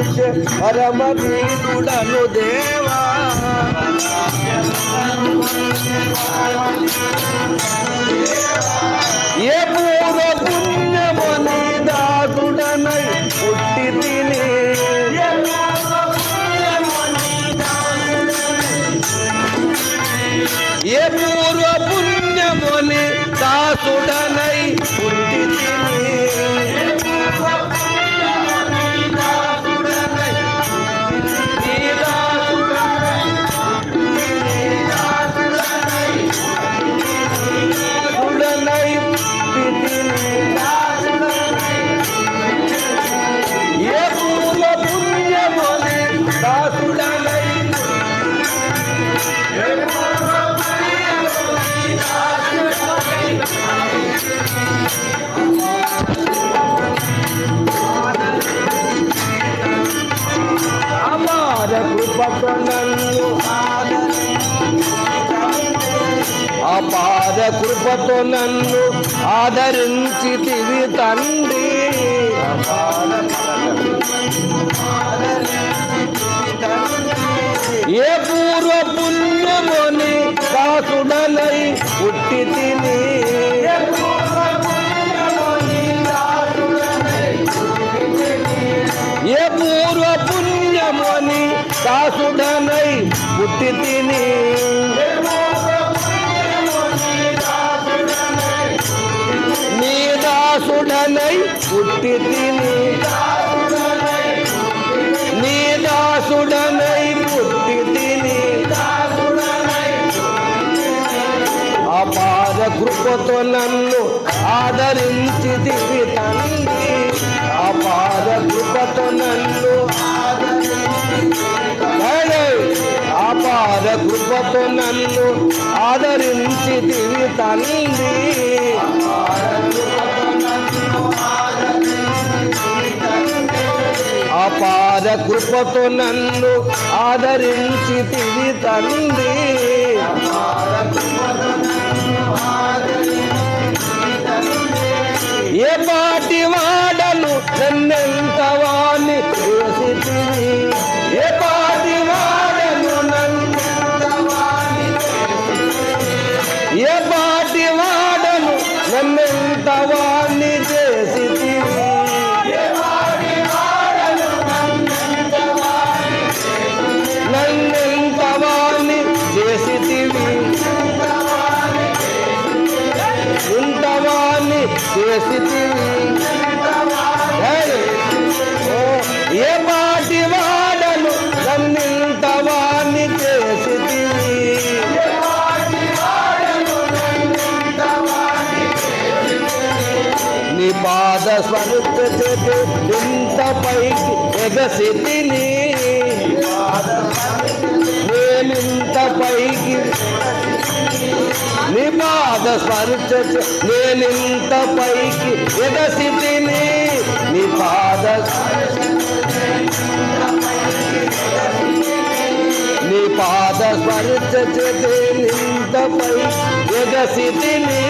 కొలిచే పరమధీరుడను దేవా. ఏ పూర్వ పుణ్యమని దాసుడనై పుట్టి తిని ఏ పూర్వ పుణ్యముని దాసుడనై పుట్టి తిని అపార కృపతో నన్ను ఆదరించితివి తండ్రి. ఏ పూర్వ పుణ్యముని దాసుడనై పుట్టి తిని ఏ పూర్వ పుణ్యముని దాసుడనై పుట్టి తిని నీ దాసుడనై పుట్టి తిని నీ దాసుడనై పుట్టి తిని అపార కృపతో నన్ను ఆదరించితివి తండ్రి. అపార కృపతో నన్ను అపార కృపతో నన్ను ఆదరించితివి తండ్రి. అపార కృపతో నన్ను ఆదరించితివి తండ్రి. ఏ పాటి వాడను నన్నెంత వాణ్ణి చేసితివి. ఏ పాటి వాడను ఏ పాటి వాడను నన్నెంత వాణ్ణి చేసితివి. నన్నెంత వాణ్ణి చేసితివి. ఇంత వాణ్ణి చేసితివి. ఏ పాటి వాడను నన్నింత వాణ్ణి చేసితివి. నీ పాద స్వరూప చేతి ఇంత పైకి ఎగసితిని. నేనింత పైకి నీ పాద స్పర్శ నేనింత పైకి ఎగసితిని. నీ పాద నీ పాద స్పర్శ నేనింత పైకి ఎగసితిని.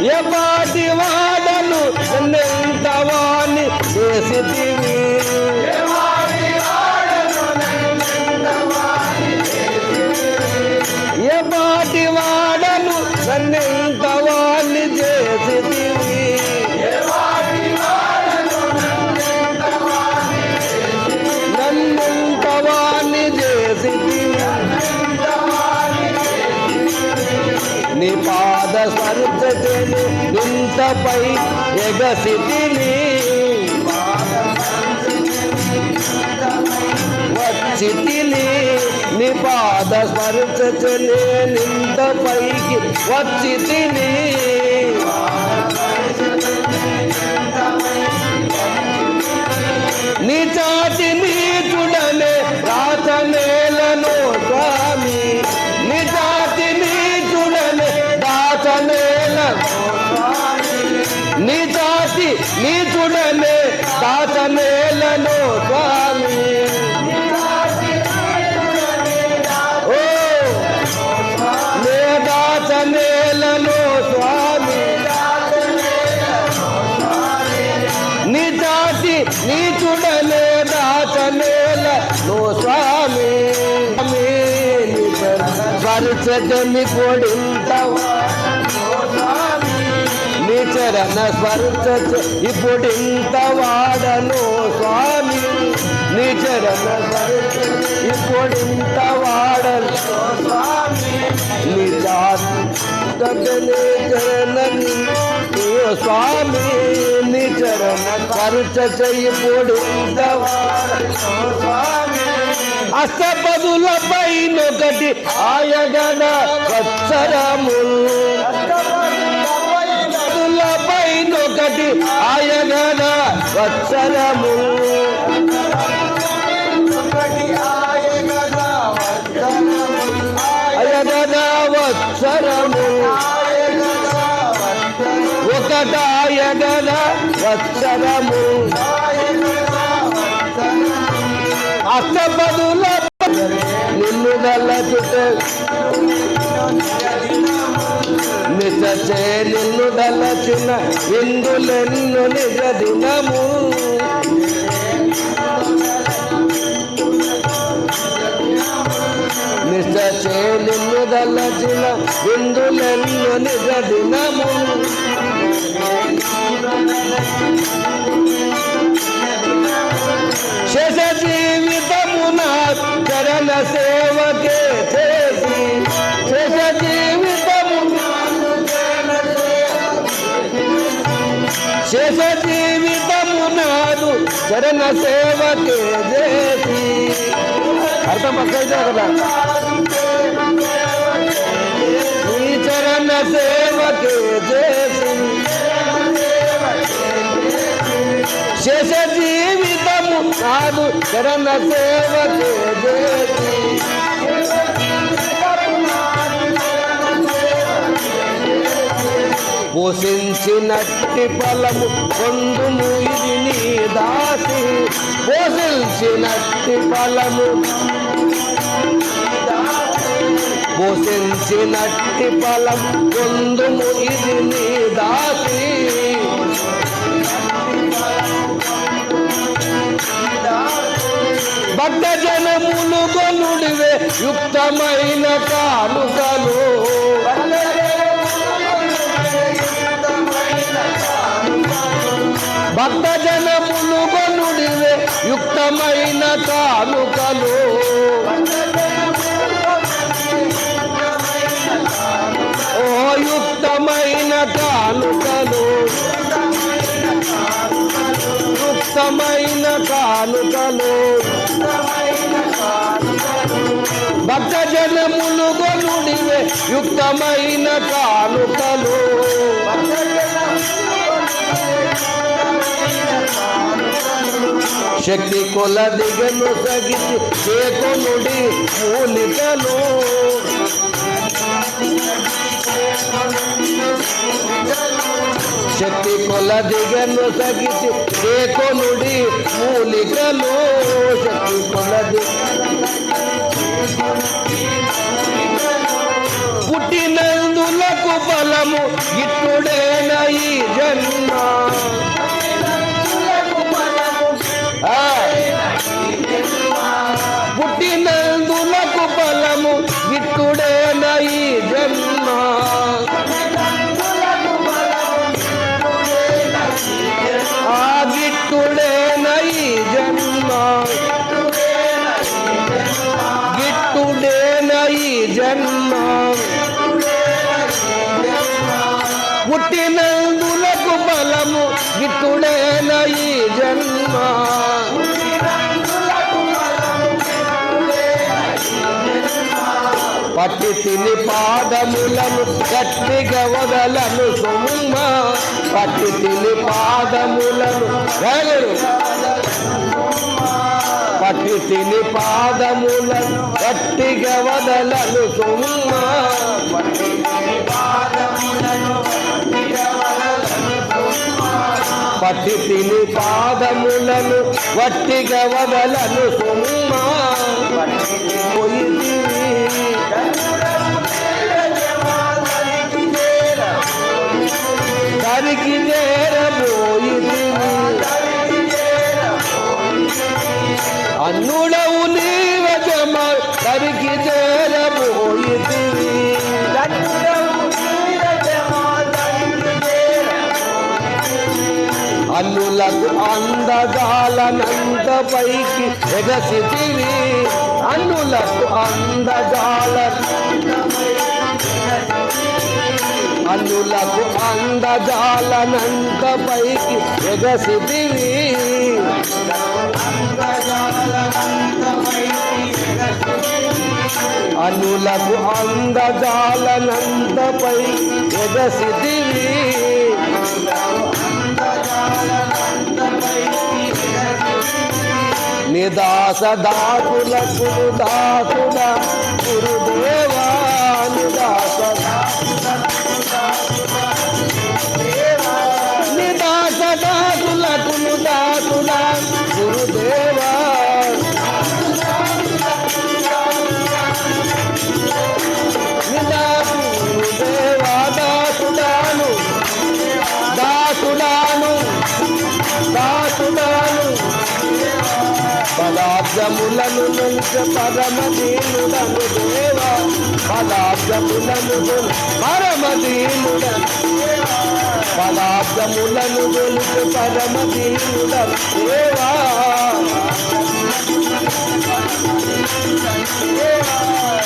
ఏ పాటి వాడను నన్నెంత వాణ్ణి చేసితివి. ఏ పాటి వాడను నన్నెంత వాణ్ణి చేసితివి. నన్నెంత వాణ్ణి చేసితివి. నీ పాద స్పర్శతేని ఇంతపై ఎగసితిని. వచ్చితిని నీ పాద స్పర్శతేని ఇంతపైకి వచ్చితిని. నీ చాటి నీచుడనే రాతనేలను స్వామి. నీ చాటి నీచుడనే దాచనేలను నీ చాటి నీచుడనే దాచనేలను స్వామి. ఓ నే దాచనేలను స్వామి. నీచుడనే దాచనేల నో స్వామి స్పర్శని నీ చరణ స్పర్శ ఇప్పుడింత వాడను స్వామి నీ చరణ స్పర్శ ఇప్పుడింత వాడను స్వామి నీ చరణని స్వామి నీ చరణ స్పర్శ ఇప్పుడింత వాడను స్వామి అష్టపదుల పైనొకటి ఆయగన వత్సరములు పైనొకటి ఆయగన వత్సరములు ఆయగన వత్సరము ఒకటాయగన వత్సరము అష్టపదుల నిన్ను దళచుట నిజచే నిన్ను దళచిన ఇందులెన్ను నిజ దినము నిజచే నిన్ను దళచిన ఇందులెన్ను నిజ దినము శేష జీవితమున చరణ సేవకే చేసి శేష జీవితమునాదు చరణ సేవకే చేసి అర్థం అక్కడైతే కదా నీ చరణ సేవకే చేసి శేష జీవితము కాదు చరణ సేవకే చేసి పోషించినట్టి ఫలము పొందుము ఇది నీ దాసి పోషించినట్టి ఫలము పోషించినట్టి ఫలం పొందుము ఇది నీ దాసి భక్త జనములు గొనుడివే యుక్తమైన కానుకలు భక్త జనములు గొనుడివే యుక్తమైన కానుకలు ఓ యుక్తమైన కానుకలు యుక్తమైన కానుకలు భక్త జనములు గొనుడివే యుక్తమైన కానుకలు శక్తి కొలదిగను సగిచి చేకొనుడి మూలికలు శక్తి కొలదిగను సగిచి చేకొనుడి మూలికలు శక్తి కొలది పుట్టినందులకు ఫలము ఇట్టుడేన ఈ జన్మ పుట్టినందులకు ఫలము ఇట్టుడేన ఈ జన్మ ఆ గిట్టుడేన ఈ జన్మ గిట్టుడేన ఈ జన్మ పుట్టినందులకు ఫలము గిట్టుడేన ఈ జన్మ పట్టి తిని పాదములను గట్టిగా వదలను సొమ్మ పట్టి తిని పాదములను పట్టి తిని పాదములను గట్టిగా వదలను సొమ్మ పట్టి తిని పాదములను వట్టిగా వదలను సొమ్మ దరికి చేరబోయి అన్నులకు అందజాలనంత పైకి ఎగసితివి అన్నులకు అన్నులకు అందజాలనంత పైకి ఎగసితివి అన్నులకు అందజాలనంత పైకి ఎగసితివి నిదాస దాసులకు దాసుడా గురుదేవా నిదాస దాసులకు దాసుడా గురుదేవా గురుదేవా దాసుడాను దాసుడాను దాసుడాను పదార్థములను నుంచి పరమదీనుడను దేవా పదార్థములను పరమదీనుడను పదార్థములను గొలుసు పరమదీనుడను దేవా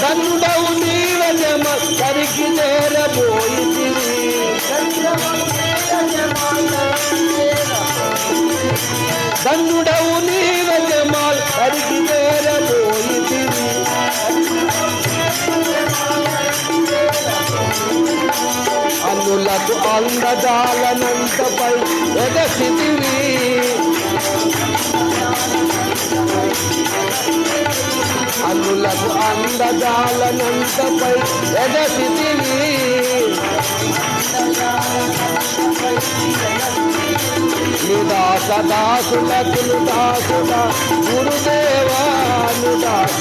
దండవు నీవజమ కరికి చేరబోయితివి దండుడవు నీవజమాల్ కరికి చేరబోయితివి అన్నులకు అందజాలనంతపై ఎగసితివి అన్నులకు అందజాలనంతపై ఎగసితివి నిదాస దాసులకు దాసుడా గురుదేవా నిదాస